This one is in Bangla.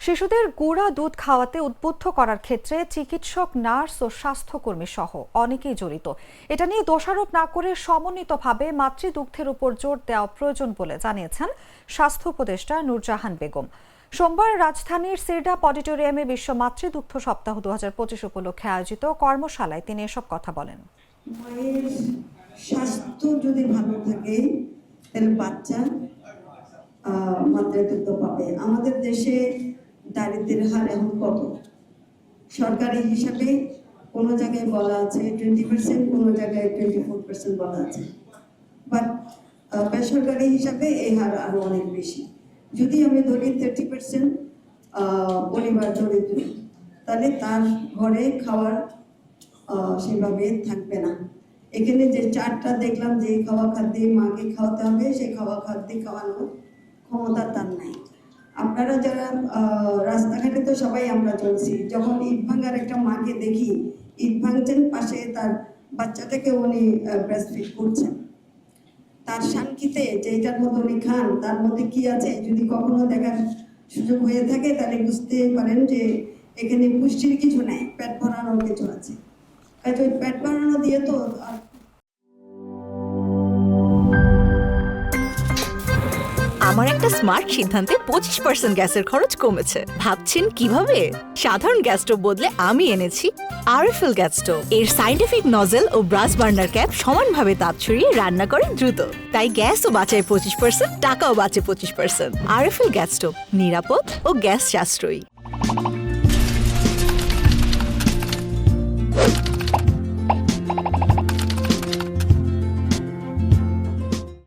শিশুদের গুঁড়া দুধ খাওয়াতে উদ্বুদ্ধ করার ক্ষেত্রে চিকিৎসক, নার্স ও স্বাস্থ্যকর্মী সহ অনেকেই জড়িত। এটা নিয়ে দোষারোপ না করে সমন্বিতভাবে মাতৃদুগ্ধের উপর জোর দেওয়া প্রয়োজন বলে জানিয়েছেন স্বাস্থ্য উপদেষ্টা নূরজাহান বেগম। সোমবার রাজধানীর সিরডাপ অডিটোরিয়ামে বিশ্ব মাতৃদুগ্ধ সপ্তাহ 2025 উপলক্ষে আয়োজিত কর্মশালায় তিনি এসব কথা বলেন। মায়ের স্বাস্থ্য যদি ভালো থাকে তাহলে বাচ্চা মাতৃদুগ্ধ পাবে। আমাদের দেশে দারিদ্র্যের হার এখন কত? সরকারি হিসাবে কোনো জায়গায় বলা আছে 20%, কোনো জায়গায় 24% বলা আছে, বাট বেসরকারি হিসাবে এই হার আরো অনেক বেশি। যদি আমি ধরি 30% পরিবার দরিদ্র, তাহলে তার ঘরে খাওয়ার সেভাবে থাকবে না। এখানে যে চারটা দেখলাম, যে খাওয়া খাদ্যে মাকে খাওয়াতে হবে, সেই খাওয়া খাদ্যে খাওয়ানোর ক্ষমতা তার নাই। আপনারা যারা রাস্তাঘাটে তো সবাই আমরা চলছি, যখন ইট ভাঙার একটা মাকে দেখি, ইট ভাঙছেন, পাশে তার বাচ্চাটাকে উনি ব্রেস্টফিড করছেন, তার শান্তিতে যেটার মধ্যে উনি খান তার মধ্যে কি আছে যদি কখনো দেখার সুযোগ হয়ে থাকে, তাহলে বুঝতে পারেন যে এখানে পুষ্টির কিছু নাই, পেট ভরানোর কিছু আছে। কাজে পেট ভরানো দিয়ে তো আমার একটা স্মার্ট সিদ্ধান্তে 25% গ্যাসের খরচ কমেছে। ভাবছেন কিভাবে? সাধারণ গ্যাস স্টোভ বদলে আমি এনেছি আরএফএল গ্যাস স্টোভ। এর সাইন্টিফিক নজল ও ব্রাস বার্নার ক্যাপ সমানভাবে তাপ ছড়িয়ে রান্না করে দ্রুত, তাই গ্যাসও বাঁচায় 25%, টাকাও বাঁচে 25%। আরএফএল গ্যাস স্টোভ নিরাপদ ও গ্যাস সাশ্রয়ী।